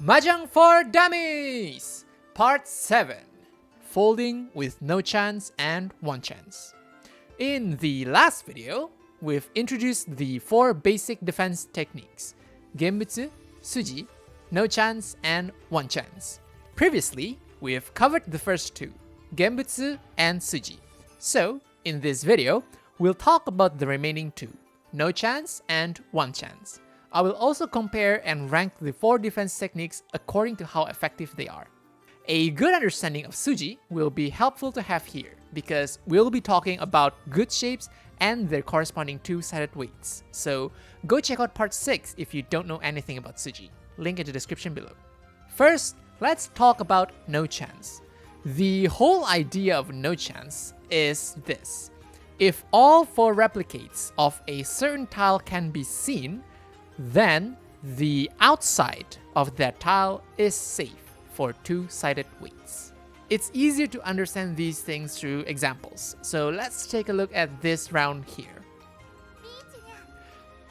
Mahjong for Dummies! Part 7. Folding with no chance and one chance. In the last video, we've introduced the 4 basic defense techniques: Genbutsu, suji, no chance, and one chance. Previously, we've covered the first 2, Genbutsu and suji. So, in this video, we'll talk about the remaining 2, no chance and one chance. I will also compare and rank the 4 defense techniques according to how effective they are. A good understanding of suji will be helpful to have here because we'll be talking about good shapes and their corresponding 2-sided weights. So go check out part 6 if you don't know anything about suji. Link in the description below. First, let's talk about no chance. The whole idea of no chance is this: if all 4 replicates of a certain tile can be seen, then the outside of that tile is safe for 2-sided weights. It's easier to understand these things through examples, so let's take a look at this round here.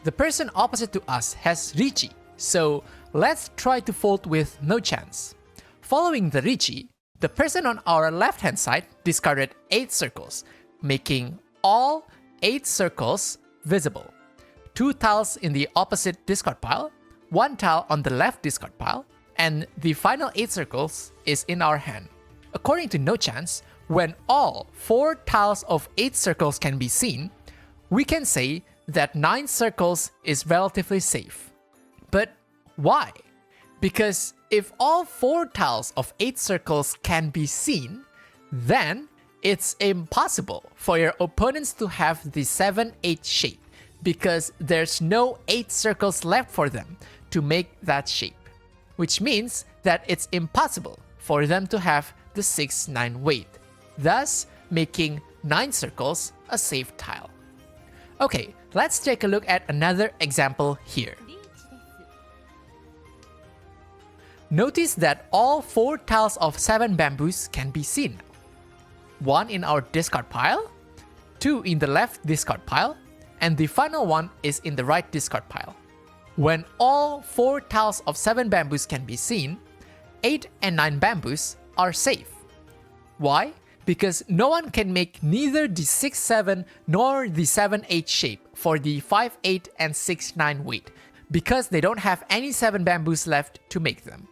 The person opposite to us has Richi, so let's try to fold with no chance. Following the Richi, the person on our left hand side discarded 8 circles, making all 8 circles visible. 2 tiles in the opposite discard pile, 1 tile on the left discard pile, and the final 8 circles is in our hand. According to no chance, when all 4 tiles of 8 circles can be seen, we can say that 9 circles is relatively safe. But why? Because if all 4 tiles of 8 circles can be seen, then it's impossible for your opponents to have the 7-8 shape, because there's no 8 circles left for them to make that shape, which means that it's impossible for them to have the 6-9 weight, thus making 9 circles a safe tile. Okay, let's take a look at another example here. Notice that all 4 tiles of 7 bamboos can be seen. 1 in our discard pile, 2 in the left discard pile, and the final one is in the right discard pile. When all 4 tiles of 7 bamboos can be seen, 8 and 9 bamboos are safe. Why? Because no one can make neither the 6-7 nor the 7-8 shape for the 5-8 and 6-9 weight, because they don't have any 7 bamboos left to make them.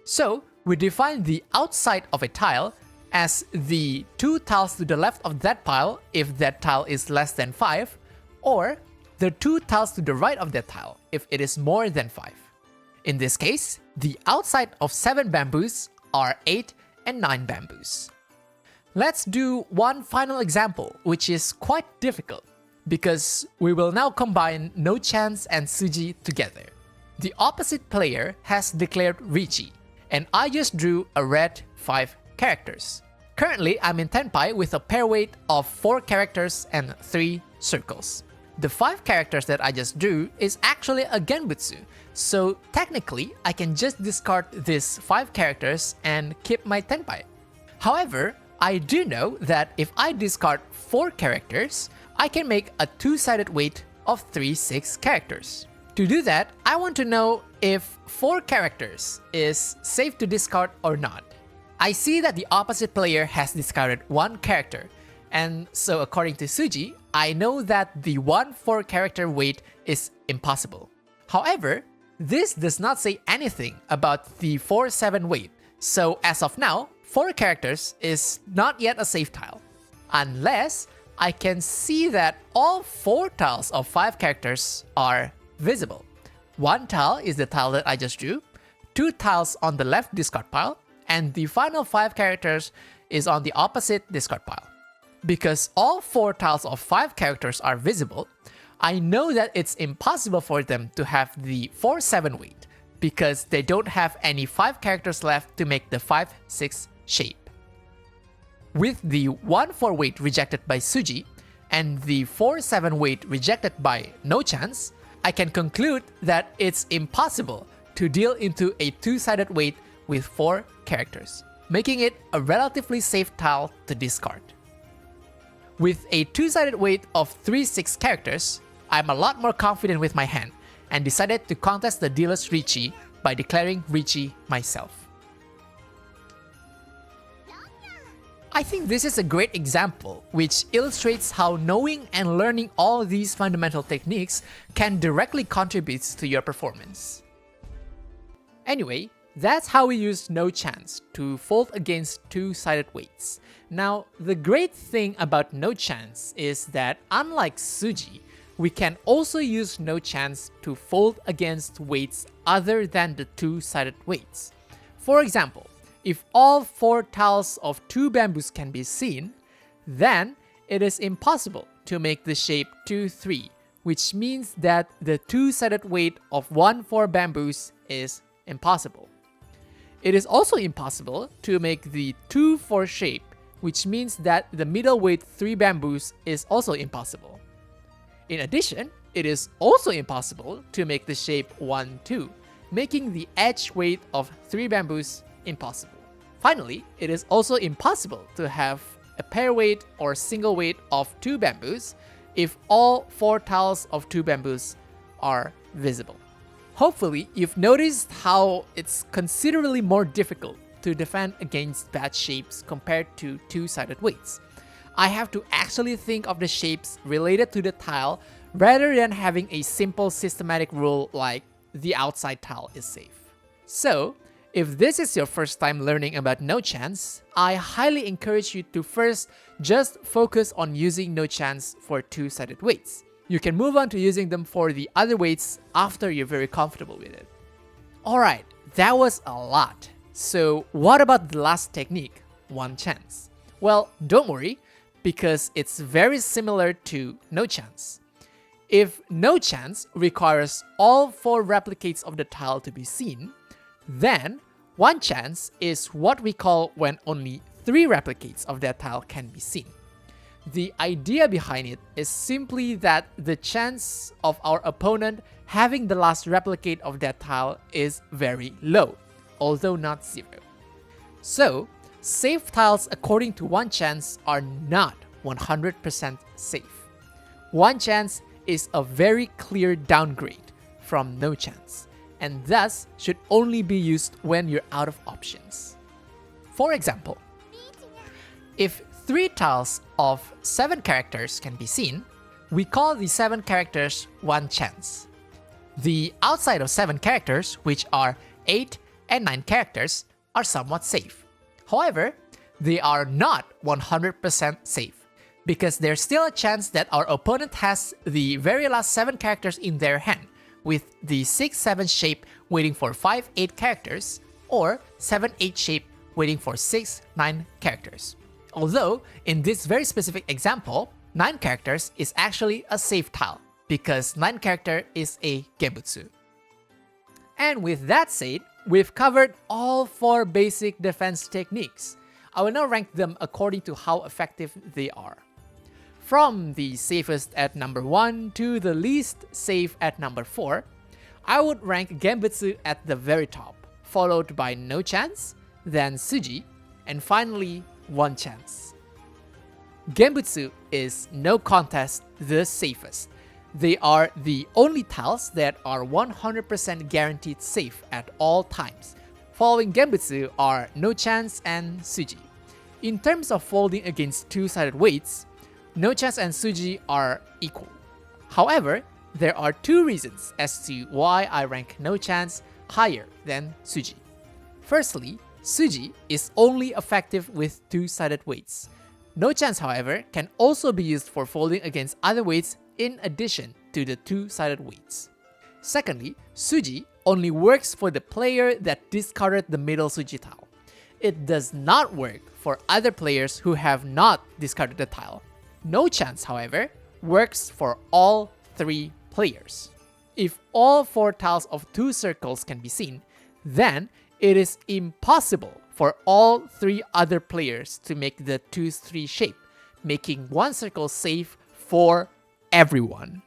So we define the outside of a tile as the 2 tiles to the left of that pile if that tile is less than 5, or the 2 tiles to the right of that tile if it is more than 5. In this case, the outside of 7 bamboos are 8 and 9 bamboos. Let's do one final example, which is quite difficult because we will now combine no chance and suji together. The opposite player has declared Richi, and I just drew a red 5 characters. Currently, I'm in Tenpai with a pair weight of 4 characters and 3 circles. The 5 characters that I just drew is actually a Genbutsu, so technically I can just discard these 5 characters and keep my Tenpai. However, I do know that if I discard 4 characters, I can make a 2-sided weight of 3-6 characters. To do that, I want to know if 4 characters is safe to discard or not. I see that the opposite player has discarded 1 character, and so according to suji, I know that the 1-4 character weight is impossible. However, this does not say anything about the 4-7 weight, so as of now, 4 characters is not yet a safe tile, unless I can see that all 4 tiles of 5 characters are visible. 1 tile is the tile that I just drew, 2 tiles on the left discard pile, and the final 5 characters is on the opposite discard pile. Because all 4 tiles of 5 characters are visible, I know that it's impossible for them to have the 4-7 weight because they don't have any 5 characters left to make the 5-6 shape. With the 1-4 weight rejected by suji and the 4-7 weight rejected by no chance, I can conclude that it's impossible to deal into a 2-sided weight with 4 characters, making it a relatively safe tile to discard. With a 2-sided weight of 3-6 characters, I'm a lot more confident with my hand and decided to contest the dealer's Richi by declaring Richi myself. I think this is a great example which illustrates how knowing and learning all these fundamental techniques can directly contribute to your performance. Anyway, that's how we use no chance to fold against two-sided weights. Now, the great thing about no chance is that unlike suji, we can also use no chance to fold against weights other than the two-sided weights. For example, if all 4 tiles of 2 bamboos can be seen, then it is impossible to make the shape 2-3, which means that the two-sided weight of 1-4 bamboos is impossible. It is also impossible to make the 2-4 shape, which means that the middle weight 3 bamboos is also impossible. In addition, it is also impossible to make the shape 1-2, making the edge weight of 3 bamboos impossible. Finally, it is also impossible to have a pair weight or single weight of 2 bamboos if all 4 tiles of 2 bamboos are visible. Hopefully, you've noticed how it's considerably more difficult to defend against bad shapes compared to two-sided weights. I have to actually think of the shapes related to the tile rather than having a simple systematic rule like the outside tile is safe. So, if this is your first time learning about no chance, I highly encourage you to first just focus on using no chance for two-sided weights. You can move on to using them for the other weights after you're very comfortable with it. Alright, that was a lot. So what about the last technique, one chance? Well, don't worry, because it's very similar to no chance. If no chance requires all 4 replicates of the tile to be seen, then one chance is what we call when only 3 replicates of that tile can be seen. The idea behind it is simply that the chance of our opponent having the last replicate of that tile is very low, although not 0. So, safe tiles according to one chance are not 100% safe. One chance is a very clear downgrade from no chance, and thus should only be used when you're out of options. For example, if 3 tiles of 7 characters can be seen, we call the 7 characters one chance. The outside of 7 characters, which are 8 and 9 characters, are somewhat safe. However, they are not 100% safe, because there's still a chance that our opponent has the very last 7 characters in their hand, with the 6-7 shape waiting for 5-8 characters, or 7-8 shape waiting for 6-9 characters. Although, in this very specific example, 9 characters is actually a safe tile, because 9 character is a Genbutsu. And with that said, we've covered all 4 basic defense techniques. I will now rank them according to how effective they are. From the safest at number 1 to the least safe at number 4, I would rank Genbutsu at the very top, followed by no chance, then suji, and finally one chance. Genbutsu is no contest the safest. They are the only tiles that are 100% guaranteed safe at all times. Following Genbutsu are no chance and suji. In terms of folding against two-sided weights, no chance and suji are equal. However, there are 2 reasons as to why I rank no chance higher than suji. Firstly, suji is only effective with two-sided weights. No chance, however, can also be used for folding against other weights in addition to the two-sided weights. Secondly, suji only works for the player that discarded the middle suji tile. It does not work for other players who have not discarded the tile. No chance, however, works for all 3 players. If all 4 tiles of 2 circles can be seen, then it is impossible for all 3 other players to make the 2-3 shape, making one circle safe for everyone.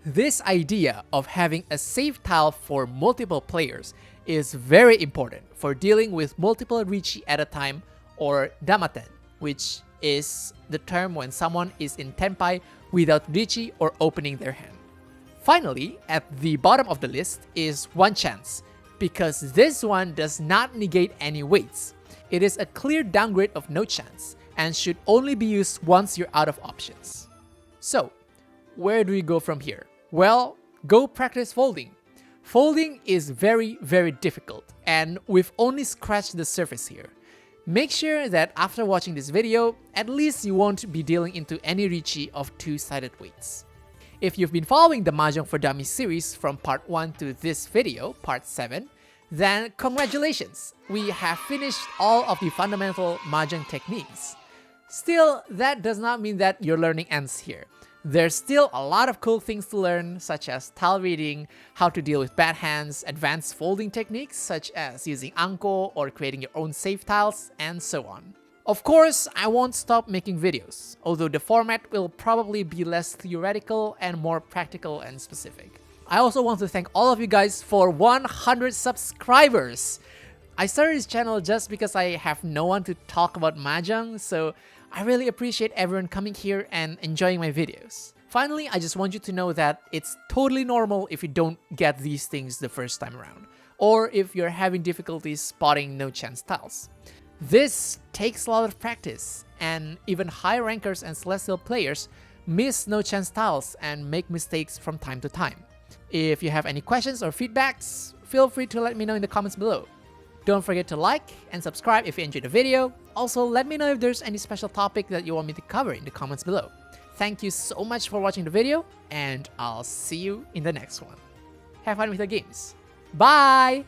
This idea of having a safe tile for multiple players is very important for dealing with multiple Richi at a time, or damaten, which is the term when someone is in tenpai without Richi or opening their hand. Finally, at the bottom of the list is one chance, because this one does not negate any weights. It is a clear downgrade of no chance and should only be used once you're out of options. So, where do we go from here? Well, go practice folding. Folding is very, very difficult, and we've only scratched the surface here. Make sure that after watching this video, at least you won't be dealing into any richi of two-sided weights. If you've been following the Mahjong for Dummies series from part 1 to this video, part 7, then congratulations! We have finished all of the fundamental Mahjong techniques. Still, that does not mean that your learning ends here. There's still a lot of cool things to learn, such as tile reading, how to deal with bad hands, advanced folding techniques such as using anko or creating your own safe tiles, and so on. Of course, I won't stop making videos, although the format will probably be less theoretical and more practical and specific. I also want to thank all of you guys for 100 subscribers! I started this channel just because I have no one to talk about Mahjong, so I really appreciate everyone coming here and enjoying my videos. Finally, I just want you to know that it's totally normal if you don't get these things the first time around, or if you're having difficulties spotting no chance tiles. This takes a lot of practice, and even high rankers and celestial players miss no chance tiles and make mistakes from time to time. If you have any questions or feedbacks, feel free to let me know in the comments below. Don't forget to like and subscribe if you enjoyed the video. Also, let me know if there's any special topic that you want me to cover in the comments below. Thank you so much for watching the video, and I'll see you in the next one. Have fun with the games. Bye!